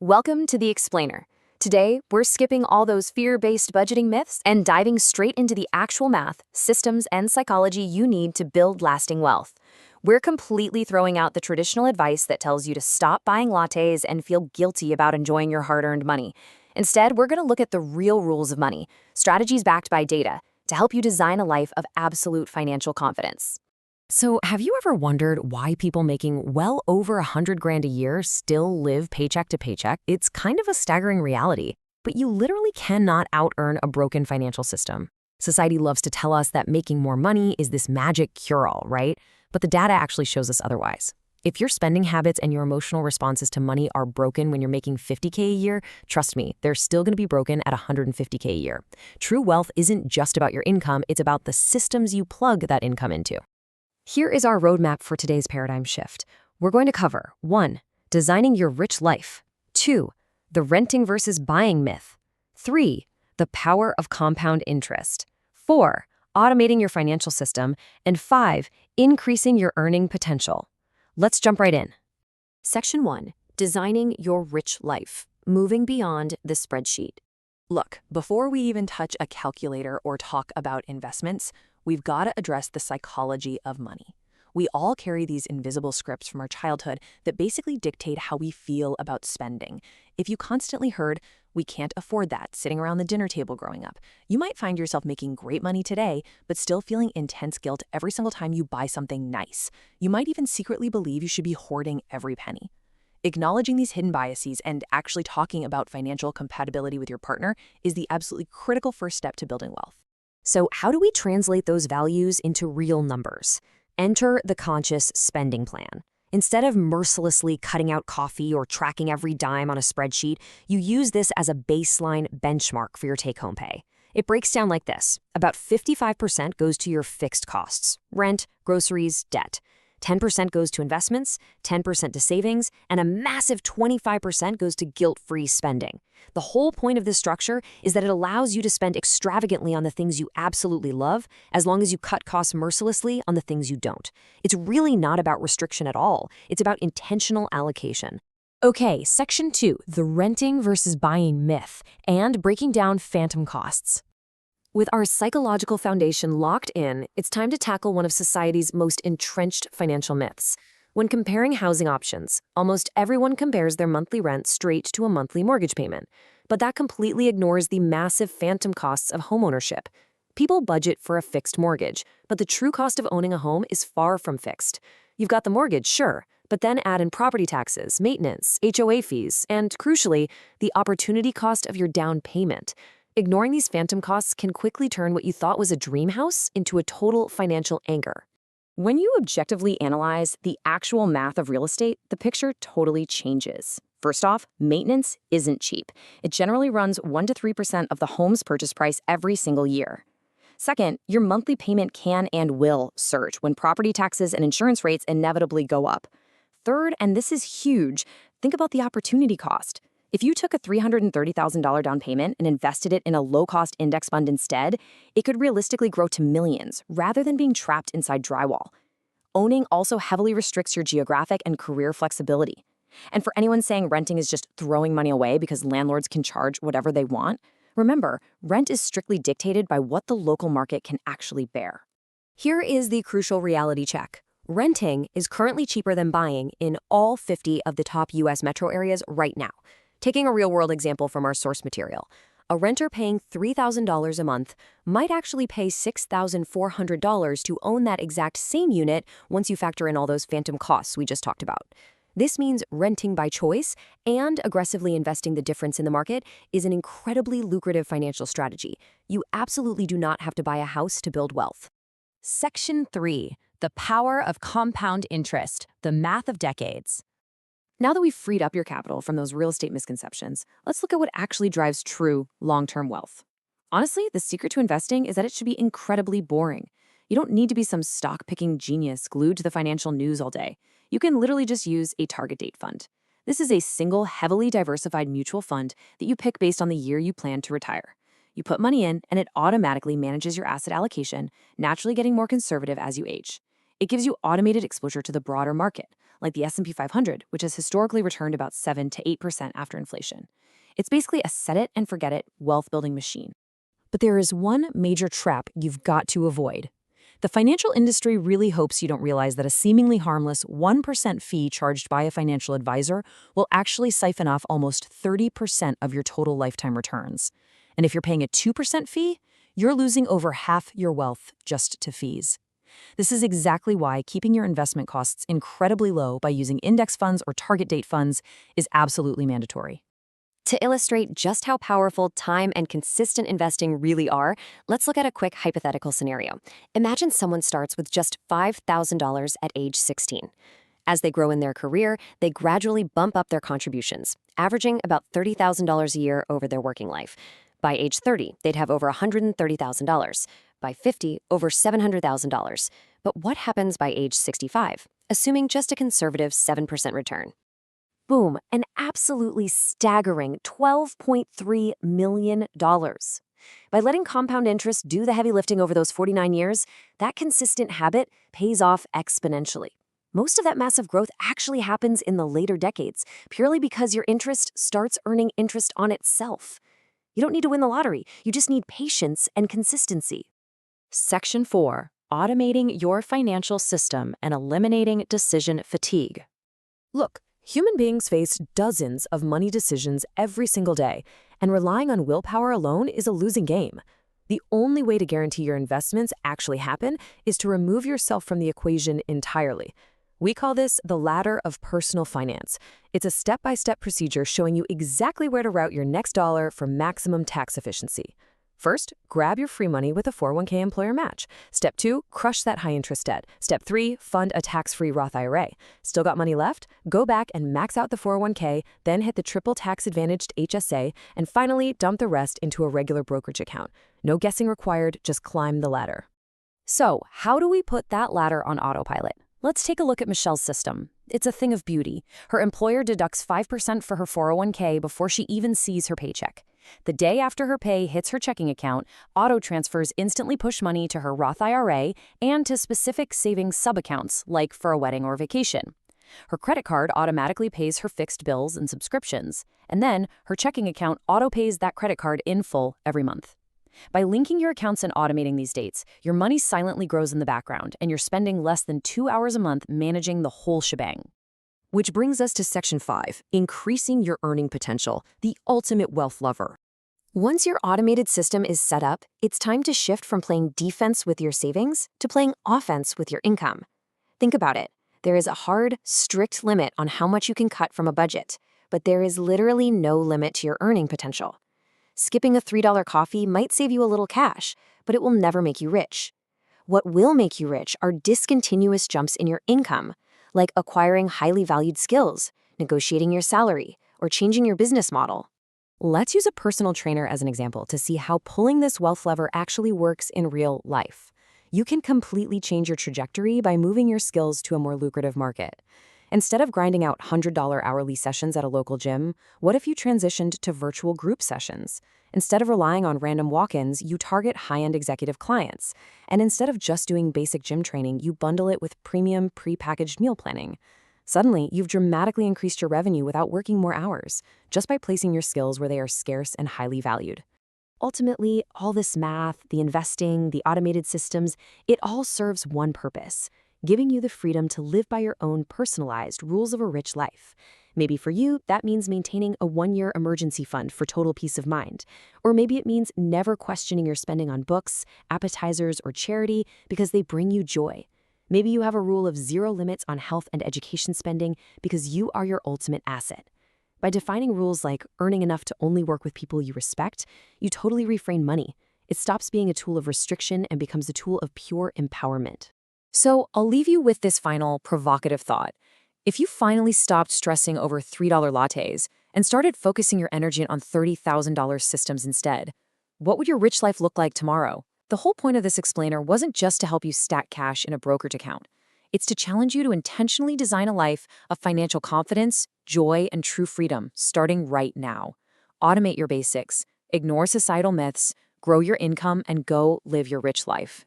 Welcome to The Explainer. Today, we're skipping all those fear-based budgeting myths and diving straight into the actual math, systems, and psychology you need to build lasting wealth. We're completely throwing out the traditional advice that tells you to stop buying lattes and feel guilty about enjoying your hard-earned money. Instead, we're going to look at the real rules of money, strategies backed by data, to help you design a life of absolute financial confidence. So, have you ever wondered why people making well over 100 grand a year still live paycheck to paycheck? It's kind of a staggering reality, but you literally cannot out-earn a broken financial system. Society loves to tell us that making more money is this magic cure-all, right? But the data actually shows us otherwise. If your spending habits and your emotional responses to money are broken when you're making 50K a year, trust me, they're still going to be broken at 150K a year. True wealth isn't just about your income, it's about the systems you plug that income into. Here is our roadmap for today's paradigm shift. We're going to cover 1. Designing your rich life. 2. The renting versus buying myth. 3. The power of compound interest. 4. Automating your financial system. And 5. Increasing your earning potential. Let's jump right in. Section 1. Designing your rich life. Moving beyond the spreadsheet. Look, before we even touch a calculator or talk about investments, we've got to address the psychology of money. We all carry these invisible scripts from our childhood that basically dictate how we feel about spending. If you constantly heard, "We can't afford that," sitting around the dinner table growing up, you might find yourself making great money today, but still feeling intense guilt every single time you buy something nice. You might even secretly believe you should be hoarding every penny. Acknowledging these hidden biases and actually talking about financial compatibility with your partner is the absolutely critical first step to building wealth. So how do we translate those values into real numbers? Enter the conscious spending plan. Instead of mercilessly cutting out coffee or tracking every dime on a spreadsheet, you use this as a baseline benchmark for your take-home pay. It breaks down like this. About 55% goes to your fixed costs: rent, groceries, debt. 10% goes to investments, 10% to savings, and a massive 25% goes to guilt-free spending. The whole point of this structure is that it allows you to spend extravagantly on the things you absolutely love, as long as you cut costs mercilessly on the things you don't. It's really not about restriction at all. It's about intentional allocation. Okay, Section 2, the renting versus buying myth, and breaking down phantom costs. With our psychological foundation locked in, it's time to tackle one of society's most entrenched financial myths. When comparing housing options, almost everyone compares their monthly rent straight to a monthly mortgage payment. But that completely ignores the massive phantom costs of homeownership. People budget for a fixed mortgage, but the true cost of owning a home is far from fixed. You've got the mortgage, sure, but then add in property taxes, maintenance, HOA fees, and, crucially, the opportunity cost of your down payment. Ignoring these phantom costs can quickly turn what you thought was a dream house into a total financial anchor. When you objectively analyze the actual math of real estate, the picture totally changes. First off, maintenance isn't cheap. It generally runs 1 to 3% of the home's purchase price every single year. Second, your monthly payment can and will surge when property taxes and insurance rates inevitably go up. Third, and this is huge, think about the opportunity cost. If you took a $330,000 down payment and invested it in a low-cost index fund instead, it could realistically grow to millions rather than being trapped inside drywall. Owning also heavily restricts your geographic and career flexibility. And for anyone saying renting is just throwing money away because landlords can charge whatever they want, remember, rent is strictly dictated by what the local market can actually bear. Here is the crucial reality check. Renting is currently cheaper than buying in all 50 of the top U.S. metro areas right now. Taking a real-world example from our source material, a renter paying $3,000 a month might actually pay $6,400 to own that exact same unit once you factor in all those phantom costs we just talked about. This means renting by choice and aggressively investing the difference in the market is an incredibly lucrative financial strategy. You absolutely do not have to buy a house to build wealth. Section 3. The power of compound interest, the math of decades. Now that we've freed up your capital from those real estate misconceptions, let's look at what actually drives true long-term wealth. Honestly, the secret to investing is that it should be incredibly boring. You don't need to be some stock-picking genius glued to the financial news all day. You can literally just use a target date fund. This is a single, heavily diversified mutual fund that you pick based on the year you plan to retire. You put money in, and it automatically manages your asset allocation, naturally getting more conservative as you age. It gives you automated exposure to the broader market, like the S&P 500, which has historically returned about 7 to 8% after inflation. It's basically a set-it-and-forget-it wealth-building machine. But there is one major trap you've got to avoid. The financial industry really hopes you don't realize that a seemingly harmless 1% fee charged by a financial advisor will actually siphon off almost 30% of your total lifetime returns. And if you're paying a 2% fee, you're losing over half your wealth just to fees. This is exactly why keeping your investment costs incredibly low by using index funds or target date funds is absolutely mandatory. To illustrate just how powerful time and consistent investing really are, let's look at a quick hypothetical scenario. Imagine someone starts with just $5,000 at age 16. As they grow in their career, they gradually bump up their contributions, averaging about $30,000 a year over their working life. By age 30, they'd have over $130,000. By 50, over $700,000. But what happens by age 65, assuming just a conservative 7% return? Boom, an absolutely staggering $12.3 million. By letting compound interest do the heavy lifting over those 49 years, that consistent habit pays off exponentially. Most of that massive growth actually happens in the later decades, purely because your interest starts earning interest on itself. You don't need to win the lottery, you just need patience and consistency. Section 4. Automating your financial system and eliminating decision fatigue. Look, human beings face dozens of money decisions every single day, and relying on willpower alone is a losing game. The only way to guarantee your investments actually happen is to remove yourself from the equation entirely. We call this the ladder of personal finance. It's a step-by-step procedure showing you exactly where to route your next dollar for maximum tax efficiency. First, grab your free money with a 401k employer match. Step 2, crush that high-interest debt. Step 3, fund a tax-free Roth IRA. Still got money left? Go back and max out the 401k, then hit the triple tax-advantaged HSA, and finally dump the rest into a regular brokerage account. No guessing required, just climb the ladder. So, how do we put that ladder on autopilot? Let's take a look at Michelle's system. It's a thing of beauty. Her employer deducts 5% for her 401k before she even sees her paycheck. The day after her pay hits her checking account, auto transfers instantly push money to her Roth IRA and to specific savings sub-accounts, like for a wedding or vacation. Her credit card automatically pays her fixed bills and subscriptions, and then her checking account auto-pays that credit card in full every month. By linking your accounts and automating these dates, your money silently grows in the background, and you're spending less than 2 hours a month managing the whole shebang. Which brings us to Section 5, increasing your earning potential, the ultimate wealth lever. Once your automated system is set up, it's time to shift from playing defense with your savings to playing offense with your income. Think about it. There is a hard, strict limit on how much you can cut from a budget, but there is literally no limit to your earning potential. Skipping a $3 coffee might save you a little cash, but it will never make you rich. What will make you rich are discontinuous jumps in your income, like acquiring highly valued skills, negotiating your salary, or changing your business model. Let's use a personal trainer as an example to see how pulling this wealth lever actually works in real life. You can completely change your trajectory by moving your skills to a more lucrative market. Instead of grinding out $100 hourly sessions at a local gym, what if you transitioned to virtual group sessions? Instead of relying on random walk-ins, you target high-end executive clients. And instead of just doing basic gym training, you bundle it with premium pre-packaged meal planning. Suddenly, you've dramatically increased your revenue without working more hours, just by placing your skills where they are scarce and highly valued. Ultimately, all this math, the investing, the automated systems, it all serves one purpose: giving you the freedom to live by your own personalized rules of a rich life. Maybe for you, that means maintaining a 1-year emergency fund for total peace of mind. Or maybe it means never questioning your spending on books, appetizers, or charity because they bring you joy. Maybe you have a rule of 0 limits on health and education spending because you are your ultimate asset. By defining rules like earning enough to only work with people you respect, you totally reframe money. It stops being a tool of restriction and becomes a tool of pure empowerment. So I'll leave you with this final provocative thought. If you finally stopped stressing over $3 lattes and started focusing your energy on $30,000 systems instead, what would your rich life look like tomorrow? The whole point of this explainer wasn't just to help you stack cash in a brokerage account. It's to challenge you to intentionally design a life of financial confidence, joy, and true freedom, starting right now. Automate your basics, ignore societal myths, grow your income, and go live your rich life.